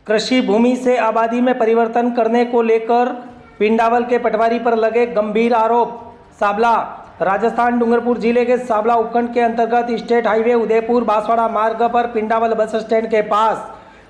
कृषि भूमि से आबादी में परिवर्तन करने को लेकर पिंडावल के पटवारी पर लगे गंभीर आरोप। साबला राजस्थान डूंगरपुर जिले के साबला उपखंड के अंतर्गत स्टेट हाईवे उदयपुर बांसवाड़ा मार्ग पर पिंडावल बस स्टैंड के पास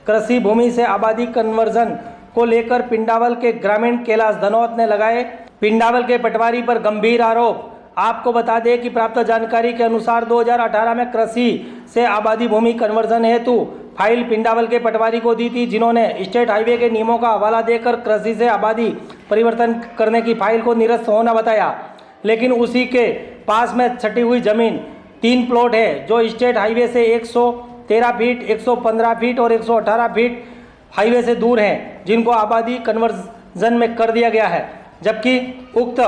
कृषि भूमि से आबादी कन्वर्जन को लेकर पिंडावल के ग्रामीण कैलाश धनौत ने लगाए पिंडावल के पटवारी पर गंभीर आरोप। आपको बता दें कि प्राप्त जानकारी के अनुसार 2018 में कृषि से आबादी भूमि कन्वर्जन हेतु फाइल पिंडावल के पटवारी को दी थी, जिन्होंने स्टेट हाईवे के नियमों का हवाला देकर कृषि से आबादी परिवर्तन करने की फाइल को निरस्त होना बताया। लेकिन उसी के पास में छटी हुई जमीन 3 प्लॉट है जो स्टेट हाईवे से 113 फीट, 115 फीट और 118 फीट हाईवे से दूर हैं, जिनको आबादी कन्वर्जन में कर दिया गया है। जबकि उक्त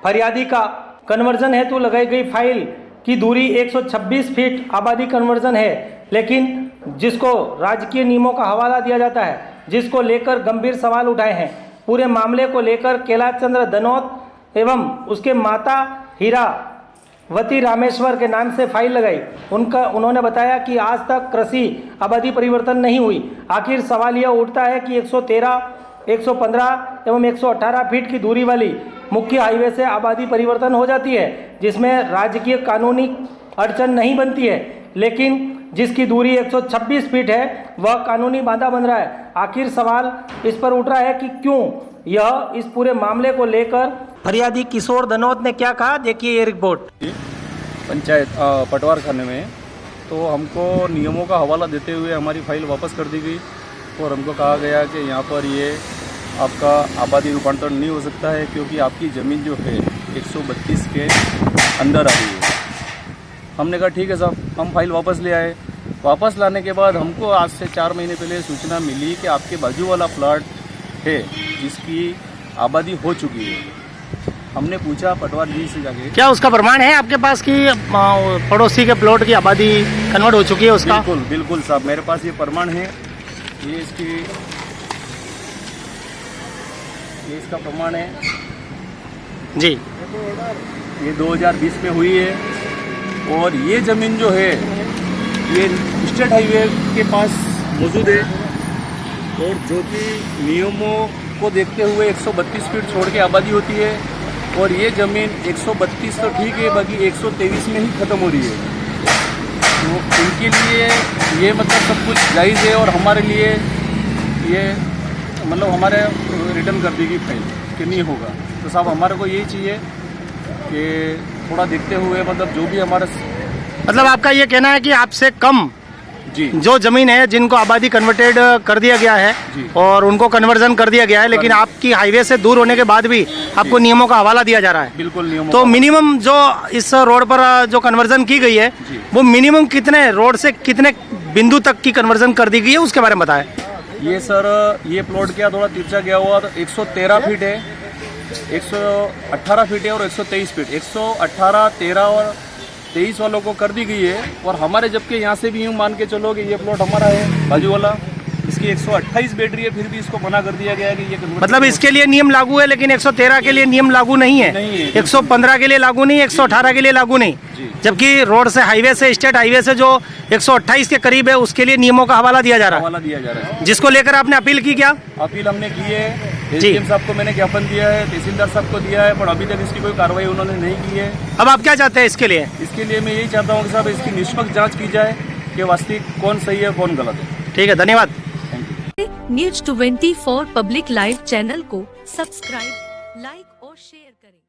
फरियादी का कन्वर्जन हेतु लगाई गई फाइल की दूरी 126 फीट आबादी कन्वर्जन है, लेकिन जिसको राजकीय नियमों का हवाला दिया जाता है, जिसको लेकर गंभीर सवाल उठाए हैं। पूरे मामले को लेकर कैलाश चंद्र धनौत एवं उसके माता हीरावती रामेश्वर के नाम से फाइल लगाई। उन्होंने बताया कि आज तक कृषि आबादी परिवर्तन नहीं हुई। आखिर सवाल यह उठता है कि 113, 115 एवं 118 फीट की दूरी वाली मुख्य हाईवे से आबादी परिवर्तन हो जाती है, जिसमें राजकीय कानूनी अड़चन नहीं बनती है, लेकिन जिसकी दूरी 126 फीट है वह कानूनी बाधा बन रहा है। आखिर सवाल इस पर उठ रहा है कि क्यों यह इस पूरे मामले को लेकर फरियादी किशोर धनौत ने क्या कहा, देखिए ये रिपोर्ट। पंचायत पटवार खाने में तो हमको नियमों का हवाला देते हुए हमारी फाइल वापस कर दी गई और हमको कहा गया कि यहाँ पर ये आपका आबादी रूपांतरण नहीं हो सकता है, क्योंकि आपकी ज़मीन जो है 132 के अंदर आ रही है। हमने कहा ठीक है साहब, हम फाइल वापस ले आए। वापस लाने के बाद हमको आज से 4 महीने पहले सूचना मिली कि आपके बाजू वाला प्लाट है जिसकी आबादी हो चुकी है। हमने पूछा पटवार जी से जाके, क्या उसका प्रमाण है आपके पास कि पड़ोसी के प्लॉट की आबादी कन्वर्ट हो चुकी है उसका? बिल्कुल बिल्कुल साहब, मेरे पास ये प्रमाण है। ये इसका प्रमाण है जी। ये 2020 में हुई है और ये ज़मीन जो है ये स्टेट हाईवे के पास मौजूद है और जो कि नियमों को देखते हुए 132 फीट छोड़ के आबादी होती है और ये ज़मीन 132 तो ठीक है, बाकी 123 में ही ख़त्म हो रही है। तो इनके लिए ये मतलब सब कुछ जायज़ है और हमारे लिए ये मतलब हमारे रिटर्न कर दी गई फाइल कि नहीं होगा। तो साहब हमारे को यही चाहिए कि थोड़ा देखते हुए मतलब जो भी हमारा मतलब आपका ये कहना है कि आपसे कम जी जो जमीन है जिनको आबादी कन्वर्टेड कर दिया गया है और उनको कन्वर्जन कर दिया गया है, लेकिन आपकी हाईवे से दूर होने के बाद भी आपको नियमों का हवाला दिया जा रहा है। बिल्कुल नियमों तो मिनिमम जो इस रोड पर जो कन्वर्जन की गई है वो मिनिमम कितने रोड से कितने बिंदु तक की कन्वर्जन कर दी गई है, उसके बारे में बताएं। ये सर ये प्लॉट क्या थोड़ा तिरछा गया हुआ, तो 113 फीट है, 118 फीट है और 123 फीट। 118, 13 और 23 वालों को कर दी गई है और हमारे जबकि यहाँ से भी यूँ मान के चलो कि ये प्लॉट हमारा है बाजू वाला, इसकी 128 बैटरी है, फिर भी इसको मना कर दिया गया है कि ये मतलब इसके लिए नियम लागू है, लेकिन 113 के लिए नियम लागू नहीं है, 115 के लिए लागू नहीं, 118 के लिए लागू नहीं। जबकि रोड से हाईवे से स्टेट हाईवे से जो 128 के करीब है उसके लिए नियमों का हवाला दिया जा रहा है, जिसको लेकर आपने अपील की। क्या अपील हमने की है? एसडीएम साहब को मैंने ज्ञापन दिया है, तहसीलदार साहब को दिया है, पर अभी तक इसकी कोई कार्रवाई उन्होंने नहीं की है। अब आप क्या चाहते हैं इसके लिए? इसके लिए मैं यही चाहता हूँ कि साहब इसकी निष्पक्ष जांच की जाए कि वास्तविक कौन सही है कौन गलत है। ठीक है, धन्यवाद। न्यूज़ 24 पब्लिक लाइव चैनल को सब्सक्राइब, लाइक और शेयर करें।